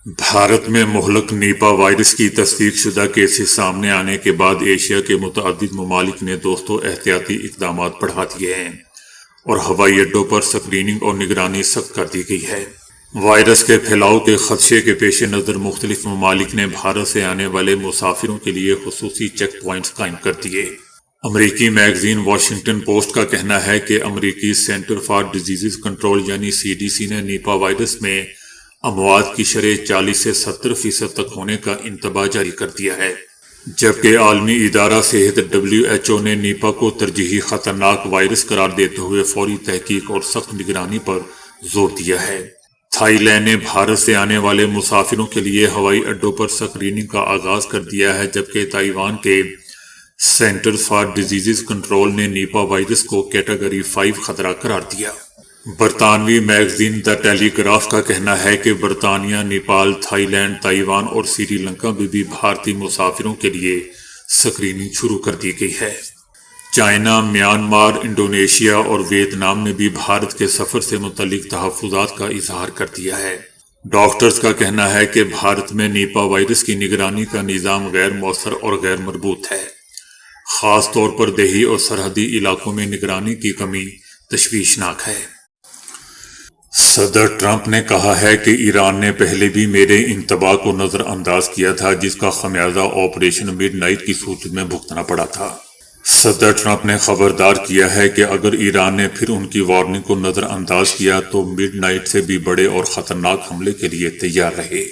بھارت میں مہلک NIPA virus کی تصدیق شدہ کیسز سامنے آنے کے بعد ایشیا کے متعدد ممالک نے احتیاطی اقدامات بڑھا دیے ہیں اور ہوائی اڈوں پر سکریننگ اور نگرانی سخت کر دی گئی ہے۔ وائرس کے پھیلاؤ کے خدشے کے پیش نظر مختلف ممالک نے بھارت سے آنے والے مسافروں کے لیے خصوصی چیک پوائنٹس قائم کر دیے۔ امریکی میگزین واشنگٹن پوسٹ کا کہنا ہے کہ امریکی سینٹر فار ڈیزیز کنٹرول یعنی CDC نے نیپا وائرس میں اموات کی شرح 40 سے 70% تک ہونے کا انتباہ جاری کر دیا ہے، جبکہ عالمی ادارہ صحت WHO نے نیپا کو ترجیحی خطرناک وائرس قرار دیتے ہوئے فوری تحقیق اور سخت نگرانی پر زور دیا ہے۔ تھائی لینڈ نے بھارت سے آنے والے مسافروں کے لیے ہوائی اڈوں پر سکریننگ کا آغاز کر دیا ہے، جبکہ تائیوان کے سینٹر فار ڈیزیز کنٹرول نے نیپا وائرس کو کیٹیگری 5 خطرہ قرار دیا۔ برطانوی میگزین دی ٹیلی گراف کا کہنا ہے کہ برطانیہ، نیپال، تھائی لینڈ، تائیوان اور سری لنکا میں بھی بھارتی مسافروں کے لیے سکریننگ شروع کر دی گئی ہے۔ چائنا، میانمار، انڈونیشیا اور ویتنام نے بھی بھارت کے سفر سے متعلق تحفظات کا اظہار کر دیا ہے۔ ڈاکٹرز کا کہنا ہے کہ بھارت میں نیپا وائرس کی نگرانی کا نظام غیر مؤثر اور غیر مربوط ہے، خاص طور پر دیہی اور سرحدی علاقوں میں نگرانی کی کمی تشویشناک ہے۔ صدر ٹرمپ نے کہا ہے کہ ایران نے پہلے بھی میرے انتباہ کو نظر انداز کیا تھا، جس کا خمیازہ آپریشن مڈ نائٹ کی صورت میں بھگتنا پڑا تھا۔ صدر ٹرمپ نے خبردار کیا ہے کہ اگر ایران نے پھر ان کی وارننگ کو نظر انداز کیا تو مڈ نائٹ سے بھی بڑے اور خطرناک حملے کے لیے تیار رہے۔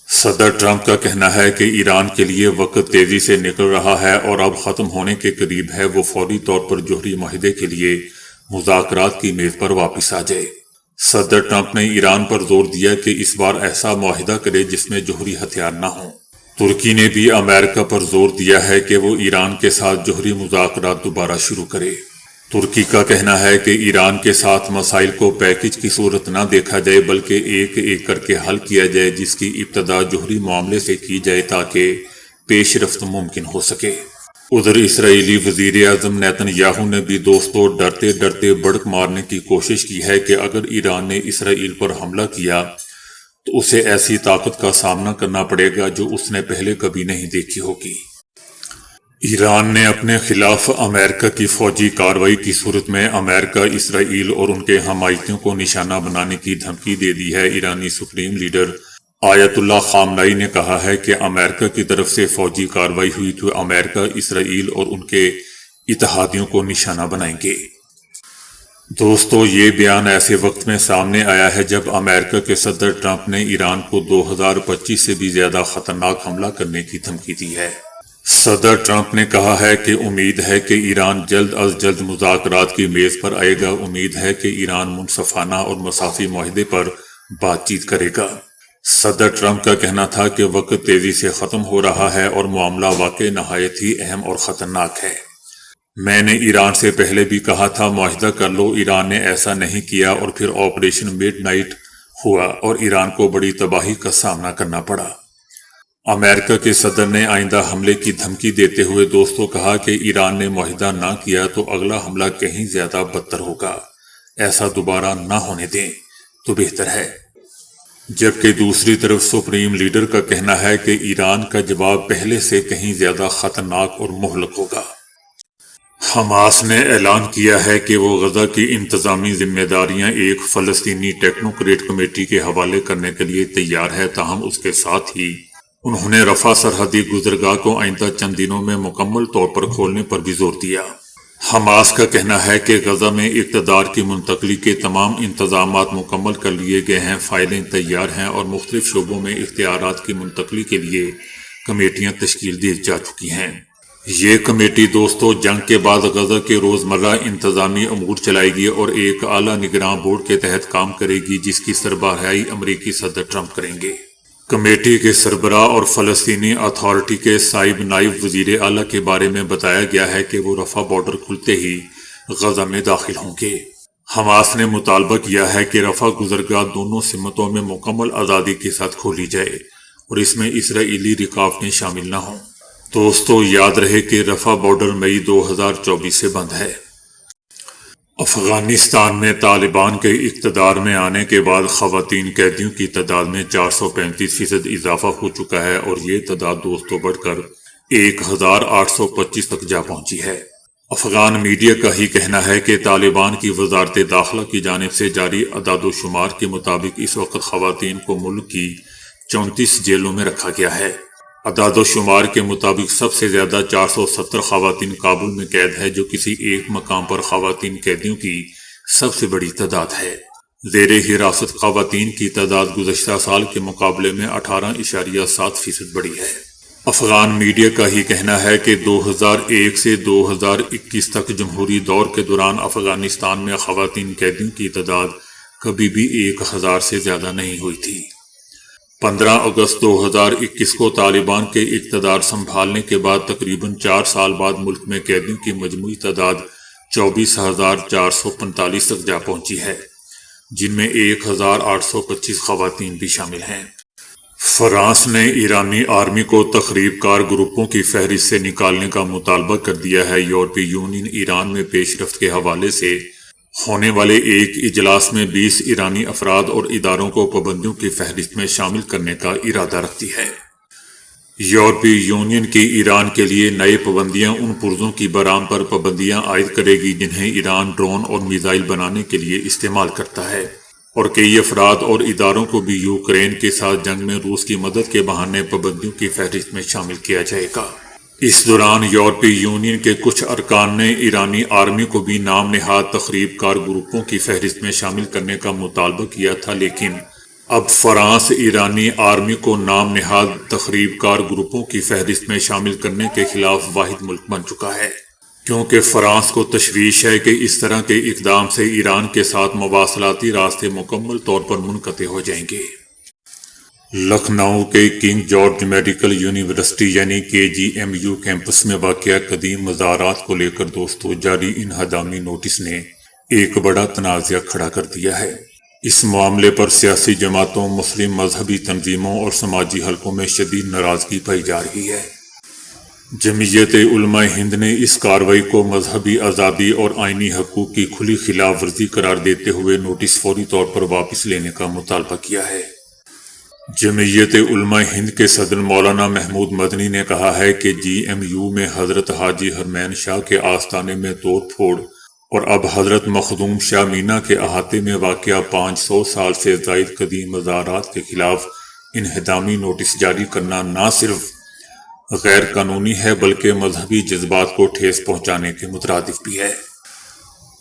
صدر ٹرمپ کا کہنا ہے کہ ایران کے لیے وقت تیزی سے نکل رہا ہے اور اب ختم ہونے کے قریب ہے، وہ فوری طور پر جوہری معاہدے کے لیے مذاکرات کی میز پر واپس آ جائے۔ صدر ٹرمپ نے ایران پر زور دیا کہ اس بار ایسا معاہدہ کرے جس میں جوہری ہتھیار نہ ہوں۔ ترکی نے بھی امریکہ پر زور دیا ہے کہ وہ ایران کے ساتھ جوہری مذاکرات دوبارہ شروع کرے۔ ترکی کا کہنا ہے کہ ایران کے ساتھ مسائل کو پیکج کی صورت نہ دیکھا جائے بلکہ ایک ایک کر کے حل کیا جائے، جس کی ابتدا جوہری معاملے سے کی جائے تاکہ پیش رفت ممکن ہو سکے۔ ادھر اسرائیلی وزیر اعظم نیتن یاہو نے بھی ڈرتے ڈرتے بڑک مارنے کی کوشش کی ہے کہ اگر ایران نے اسرائیل پر حملہ کیا تو اسے ایسی طاقت کا سامنا کرنا پڑے گا جو اس نے پہلے کبھی نہیں دیکھی ہوگی۔ ایران نے اپنے خلاف امریکہ کی فوجی کارروائی کی صورت میں امریکہ، اسرائیل اور ان کے حمایتیوں کو نشانہ بنانے کی دھمکی دے دی ہے۔ ایرانی سپریم لیڈر آیت اللہ خامنائی نے کہا ہے کہ امریکہ کی طرف سے فوجی کارروائی ہوئی تو امریکہ، اسرائیل اور ان کے اتحادیوں کو نشانہ بنائیں گے۔ دوستو، یہ بیان ایسے وقت میں سامنے آیا ہے جب امریکہ کے صدر ٹرمپ نے ایران کو 2025 سے بھی زیادہ خطرناک حملہ کرنے کی دھمکی دی ہے۔ صدر ٹرمپ نے کہا ہے کہ امید ہے کہ ایران جلد از جلد مذاکرات کی میز پر آئے گا۔ امید ہے کہ ایران منصفانہ اور مساوی معاہدے پر بات چیت کرے گا۔ صدر ٹرمپ کا کہنا تھا کہ وقت تیزی سے ختم ہو رہا ہے اور معاملہ واقعی نہایت ہی اہم اور خطرناک ہے۔ میں نے ایران سے پہلے بھی کہا تھا معاہدہ کر لو، ایران نے ایسا نہیں کیا اور پھر آپریشن مڈ نائٹ ہوا اور ایران کو بڑی تباہی کا سامنا کرنا پڑا۔ امریکہ کے صدر نے آئندہ حملے کی دھمکی دیتے ہوئے کہا کہ ایران نے معاہدہ نہ کیا تو اگلا حملہ کہیں زیادہ بدتر ہوگا، ایسا دوبارہ نہ ہونے دیں تو بہتر ہے۔ جبکہ دوسری طرف سپریم لیڈر کا کہنا ہے کہ ایران کا جواب پہلے سے کہیں زیادہ خطرناک اور مہلک ہوگا۔ حماس نے اعلان کیا ہے کہ وہ غزہ کی انتظامی ذمہ داریاں ایک فلسطینی ٹیکنوکریٹ کمیٹی کے حوالے کرنے کے لیے تیار ہے، تاہم اس کے ساتھ ہی انہوں نے رفح سرحدی گزرگاہ کو آئندہ چند دنوں میں مکمل طور پر کھولنے پر بھی زور دیا۔ حماس کا کہنا ہے کہ غزہ میں اقتدار کی منتقلی کے تمام انتظامات مکمل کر لیے گئے ہیں، فائلیں تیار ہیں اور مختلف شعبوں میں اختیارات کی منتقلی کے لیے کمیٹیاں تشکیل دی جا چکی ہیں۔ یہ کمیٹی جنگ کے بعد غزہ کے روزمرہ انتظامی امور چلائے گی اور ایک اعلیٰ نگراں بورڈ کے تحت کام کرے گی، جس کی سربراہی امریکی صدر ٹرمپ کریں گے۔ کمیٹی کے سربراہ اور فلسطینی اتھارٹی کے نائب وزیر اعلیٰ کے بارے میں بتایا گیا ہے کہ وہ رفح بارڈر کھلتے ہی غزہ میں داخل ہوں گے۔ حماس نے مطالبہ کیا ہے کہ رفح گزرگاہ دونوں سمتوں میں مکمل آزادی کے ساتھ کھولی جائے اور اس میں اسرائیلی رکاوٹیں شامل نہ ہوں۔ دوستو، یاد رہے کہ رفح بارڈر مئی 2024 سے بند ہے۔ افغانستان میں طالبان کے اقتدار میں آنے کے بعد خواتین قیدیوں کی تعداد میں 435% اضافہ ہو چکا ہے اور یہ تعداد دوستوں بڑھ کر 1825 تک جا پہنچی ہے۔ افغان میڈیا کا ہی کہنا ہے کہ طالبان کی وزارت داخلہ کی جانب سے جاری اعداد و شمار کے مطابق اس وقت خواتین کو ملک کی 34 جیلوں میں رکھا گیا ہے۔ اعداد و شمار کے مطابق سب سے زیادہ 470 خواتین کابل میں قید ہے، جو کسی ایک مقام پر خواتین قیدیوں کی سب سے بڑی تعداد ہے۔ زیر حراست خواتین کی تعداد گزشتہ سال کے مقابلے میں 18.7% بڑھی ہے۔ افغان میڈیا کا ہی کہنا ہے کہ 2001 سے 2021 تک جمہوری دور کے دوران افغانستان میں خواتین قیدیوں کی تعداد کبھی بھی 1000 سے زیادہ نہیں ہوئی تھی۔ 15 اگست 2021 کو طالبان کے اقتدار سنبھالنے کے بعد تقریباً 4 سال بعد ملک میں قیدیوں کی مجموعی تعداد 24,445 تک جا پہنچی ہے، جن میں 1,825 خواتین بھی شامل ہیں۔ فرانس نے ایرانی آرمی کو تخریب کار گروپوں کی فہرست سے نکالنے کا مطالبہ کر دیا ہے۔ یورپی یونین ایران میں پیش رفت کے حوالے سے ہونے والے ایک اجلاس میں 20 ایرانی افراد اور اداروں کو پابندیوں کی فہرست میں شامل کرنے کا ارادہ رکھتی ہے۔ یورپی یونین کی ایران کے لیے نئے پابندیاں ان پرزوں کی برآمد پر پابندیاں عائد کرے گی جنہیں ایران ڈرون اور میزائل بنانے کے لیے استعمال کرتا ہے، اور کئی افراد اور اداروں کو بھی یوکرین کے ساتھ جنگ میں روس کی مدد کے بہانے پابندیوں کی فہرست میں شامل کیا جائے گا۔ اس دوران یورپی یونین کے کچھ ارکان نے ایرانی آرمی کو بھی نام نہاد تخریب کار گروپوں کی فہرست میں شامل کرنے کا مطالبہ کیا تھا، لیکن اب فرانس ایرانی آرمی کو نام نہاد تخریب کار گروپوں کی فہرست میں شامل کرنے کے خلاف واحد ملک بن چکا ہے، کیونکہ فرانس کو تشویش ہے کہ اس طرح کے اقدام سے ایران کے ساتھ مواصلاتی راستے مکمل طور پر منقطع ہو جائیں گے۔ لکھنؤ کے کنگ جارج میڈیکل یونیورسٹی یعنی KGMU کیمپس میں واقع قدیم مزارات کو لے کر دوستوں جاری انہدامی نوٹس نے ایک بڑا تنازعہ کھڑا کر دیا ہے۔ اس معاملے پر سیاسی جماعتوں، مسلم مذہبی تنظیموں اور سماجی حلقوں میں شدید ناراضگی پائی جا رہی ہے۔ جمعیت علماء ہند نے اس کارروائی کو مذہبی آزادی اور آئینی حقوق کی کھلی خلاف ورزی قرار دیتے ہوئے نوٹس فوری طور پر واپس لینے کا مطالبہ کیا ہے۔ جمعیت علماء ہند کے صدر مولانا محمود مدنی نے کہا ہے کہ GMU میں حضرت حاجی حرمین شاہ کے آستانے میں توڑ پھوڑ اور اب حضرت مخدوم شاہ مینا کے احاطے میں واقع 500 سال سے زائد قدیم مزارات کے خلاف انہدامی نوٹس جاری کرنا نہ صرف غیر قانونی ہے بلکہ مذہبی جذبات کو ٹھیس پہنچانے کے مترادف بھی ہے۔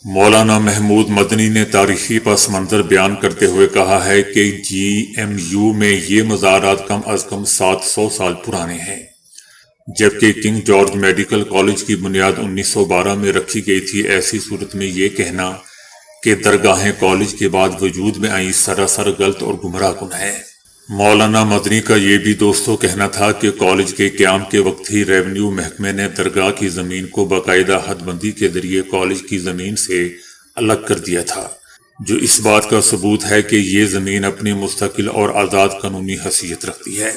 مولانا محمود مدنی نے تاریخی پس منظر بیان کرتے ہوئے کہا ہے کہ GMU میں یہ مزارات کم از کم 700 سال پرانے ہیں، جبکہ کنگ جارج میڈیکل کالج کی بنیاد 1912 میں رکھی گئی تھی۔ ایسی صورت میں یہ کہنا کہ درگاہیں کالج کے بعد وجود میں آئیں سراسر غلط اور گمراہ کن ہے۔ مولانا مدنی کا یہ بھی دوستوں کہنا تھا کہ کالج کے قیام کے وقت ہی ریونیو محکمے نے درگاہ کی زمین کو باقاعدہ حد بندی کے ذریعے کالج کی زمین سے الگ کر دیا تھا، جو اس بات کا ثبوت ہے کہ یہ زمین اپنی مستقل اور آزاد قانونی حیثیت رکھتی ہے۔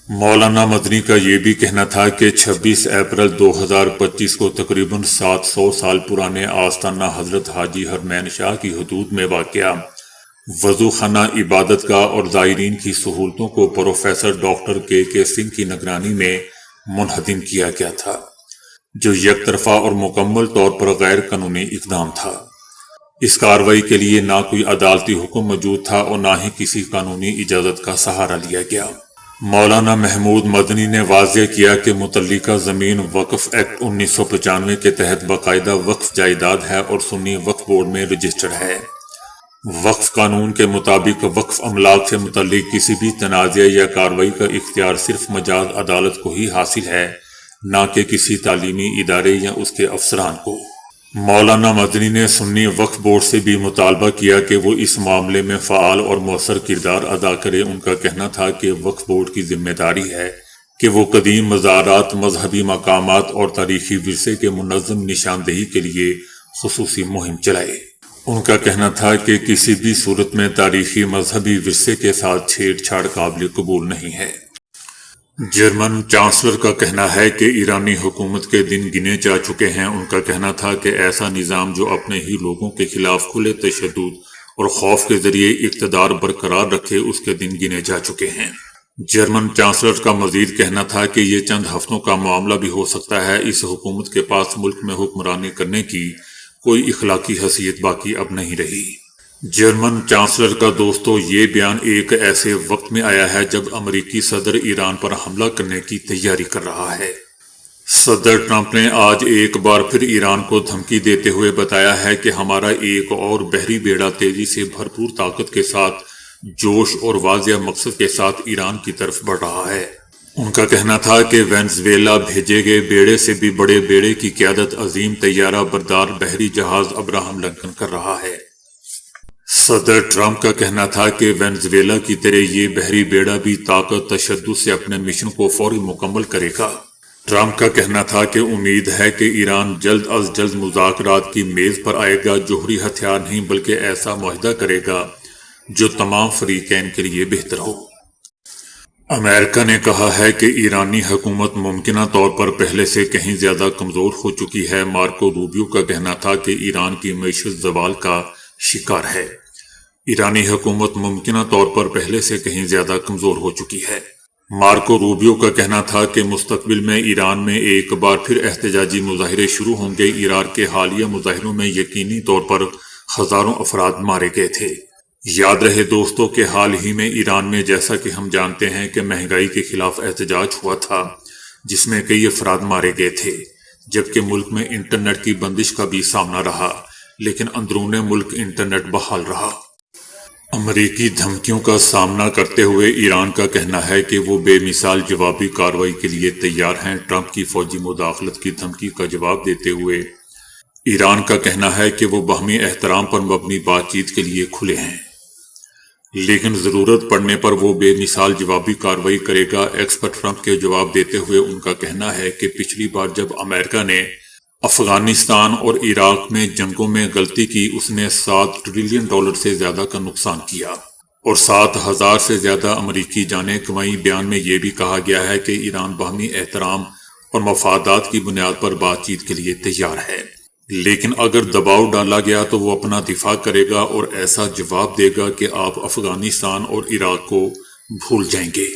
مولانا مدنی کا یہ بھی کہنا تھا کہ 26 اپریل 2025 کو تقریباً 700 سال پرانے آستانہ حضرت حاجی حرمین شاہ کی حدود میں واقع وضو خانہ عبادت گاہ اور زائرین کی سہولتوں کو پروفیسر ڈاکٹر کے سنگھ کی نگرانی میں منہدم کیا گیا تھا، جو یک طرفہ اور مکمل طور پر غیر قانونی اقدام تھا۔ اس کارروائی کے لیے نہ کوئی عدالتی حکم موجود تھا اور نہ ہی کسی قانونی اجازت کا سہارا لیا گیا۔ مولانا محمود مدنی نے واضح کیا کہ متعلقہ زمین وقف ایکٹ 1995 کے تحت باقاعدہ وقف جائیداد ہے اور سنی وقف بورڈ میں رجسٹرڈ ہے۔ وقف قانون کے مطابق وقف املاک سے متعلق کسی بھی تنازع یا کارروائی کا اختیار صرف مجاز عدالت کو ہی حاصل ہے، نہ کہ کسی تعلیمی ادارے یا اس کے افسران کو۔ مولانا مدنی نے سنی وقف بورڈ سے بھی مطالبہ کیا کہ وہ اس معاملے میں فعال اور مؤثر کردار ادا کرے۔ ان کا کہنا تھا کہ وقف بورڈ کی ذمہ داری ہے کہ وہ قدیم مزارات، مذہبی مقامات اور تاریخی ورثے کے منظم نشاندہی کے لیے خصوصی مہم چلائے۔ ان کا کہنا تھا کہ کسی بھی صورت میں تاریخی مذہبی ورثے کے ساتھ چھیڑ چھاڑ قابل قبول نہیں ہے۔ جرمن چانسلر کا کہنا ہے کہ ایرانی حکومت کے دن گنے جا چکے ہیں۔ ان کا کہنا تھا کہ ایسا نظام جو اپنے ہی لوگوں کے خلاف کھلے تشدد اور خوف کے ذریعے اقتدار برقرار رکھے، اس کے دن گنے جا چکے ہیں۔ جرمن چانسلر کا مزید کہنا تھا کہ یہ چند ہفتوں کا معاملہ بھی ہو سکتا ہے۔ اس حکومت کے پاس ملک میں حکمرانی کرنے کی کوئی اخلاقی حیثیت باقی اب نہیں رہی۔ جرمن چانسلر کا دوستو، یہ بیان ایک ایسے وقت میں آیا ہے جب امریکی صدر ایران پر حملہ کرنے کی تیاری کر رہا ہے۔ صدر ٹرمپ نے آج ایک بار پھر ایران کو دھمکی دیتے ہوئے بتایا ہے کہ ہمارا ایک اور بحری بیڑا تیزی سے بھرپور طاقت کے ساتھ، جوش اور واضح مقصد کے ساتھ ایران کی طرف بڑھ رہا ہے۔ ان کا کہنا تھا کہ وینزویلا بھیجے گئے بیڑے سے بھی بڑے بیڑے کی قیادت عظیم طیارہ بردار بحری جہاز ابراہم لنکن کر رہا ہے۔ صدر ٹرمپ کا کہنا تھا کہ وینزویلا کی طرح یہ بحری بیڑا بھی طاقت تشدد سے اپنے مشن کو فوری مکمل کرے گا۔ ٹرمپ کا کہنا تھا کہ امید ہے کہ ایران جلد از جلد مذاکرات کی میز پر آئے گا، جوہری ہتھیار نہیں بلکہ ایسا معاہدہ کرے گا جو تمام فریقین کے لیے بہتر ہو۔ امریکہ نے کہا ہے کہ ایرانی حکومت ممکنہ طور پر پہلے سے کہیں زیادہ کمزور ہو چکی ہے۔ مارکو روبیو کا کہنا تھا کہ ایران کی معیشت زوال کا شکار ہے۔ ایرانی حکومت ممکنہ طور پر پہلے سے کہیں زیادہ کمزور ہو چکی ہے۔ مارکو روبیو کا کہنا تھا کہ مستقبل میں ایران میں ایک بار پھر احتجاجی مظاہرے شروع ہوں گے۔ عراق کے حالیہ مظاہروں میں یقینی طور پر ہزاروں افراد مارے گئے تھے۔ یاد رہے دوستو کہ حال ہی میں ایران میں، جیسا کہ ہم جانتے ہیں، کہ مہنگائی کے خلاف احتجاج ہوا تھا جس میں کئی افراد مارے گئے تھے، جبکہ ملک میں انٹرنیٹ کی بندش کا بھی سامنا رہا، لیکن اندرون ملک انٹرنیٹ بحال رہا۔ امریکی دھمکیوں کا سامنا کرتے ہوئے ایران کا کہنا ہے کہ وہ بے مثال جوابی کارروائی کے لیے تیار ہیں۔ ٹرمپ کی فوجی مداخلت کی دھمکی کا جواب دیتے ہوئے ایران کا کہنا ہے کہ وہ باہمی احترام پر مبنی بات چیت کے لیے کھلے ہیں، لیکن ضرورت پڑنے پر وہ بے مثال جوابی کارروائی کرے گا۔ ایکس پر ٹرمپ کے جواب دیتے ہوئے ان کا کہنا ہے کہ پچھلی بار جب امریکہ نے افغانستان اور عراق میں جنگوں میں غلطی کی، اس نے $7 ٹریلین سے زیادہ کا نقصان کیا اور 7,000 سے زیادہ امریکی جانیں گنوائیں۔ بیان میں یہ بھی کہا گیا ہے کہ ایران باہمی احترام اور مفادات کی بنیاد پر بات چیت کے لیے تیار ہے، لیکن اگر دباؤ ڈالا گیا تو وہ اپنا دفاع کرے گا اور ایسا جواب دے گا کہ آپ افغانستان اور عراق کو بھول جائیں گے۔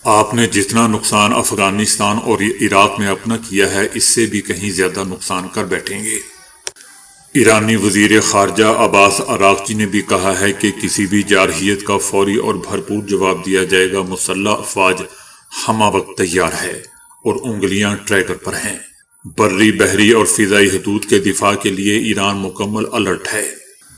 آپ نے جتنا نقصان افغانستان اور عراق میں اپنا کیا ہے، اس سے بھی کہیں زیادہ نقصان کر بیٹھیں گے۔ ایرانی وزیر خارجہ عباس عراقچی نے بھی کہا ہے کہ کسی بھی جارحیت کا فوری اور بھرپور جواب دیا جائے گا۔ مسلح افواج ہمہ وقت تیار ہے اور انگلیاں ٹریگر پر ہیں۔ بری، بحری اور فضائی حدود کے دفاع کے لیے ایران مکمل الرٹ ہے۔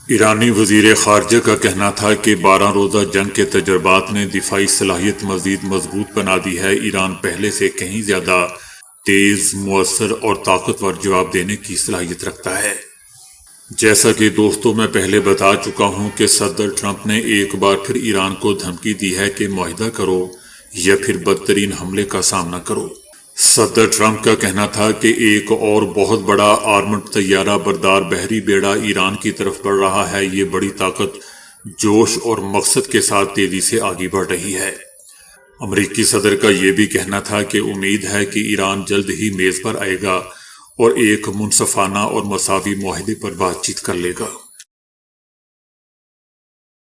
ایرانی وزیر خارجہ کا کہنا تھا کہ 12 روزہ جنگ کے تجربات نے دفاعی صلاحیت مزید مضبوط بنا دی ہے۔ ایران پہلے سے کہیں زیادہ تیز، مؤثر اور طاقتور جواب دینے کی صلاحیت رکھتا ہے۔ جیسا کہ دوستوں میں پہلے بتا چکا ہوں کہ صدر ٹرمپ نے ایک بار پھر ایران کو دھمکی دی ہے کہ معاہدہ کرو یا پھر بدترین حملے کا سامنا کرو۔ صدر ٹرمپ کا کہنا تھا کہ ایک اور بہت بڑا آرمڈ طیارہ بردار بحری بیڑا ایران کی طرف بڑھ رہا ہے۔ یہ بڑی طاقت جوش اور مقصد کے ساتھ تیزی سے آگے بڑھ رہی ہے۔ امریکی صدر کا یہ بھی کہنا تھا کہ امید ہے کہ ایران جلد ہی میز پر آئے گا اور ایک منصفانہ اور مساوی معاہدے پر بات چیت کر لے گا۔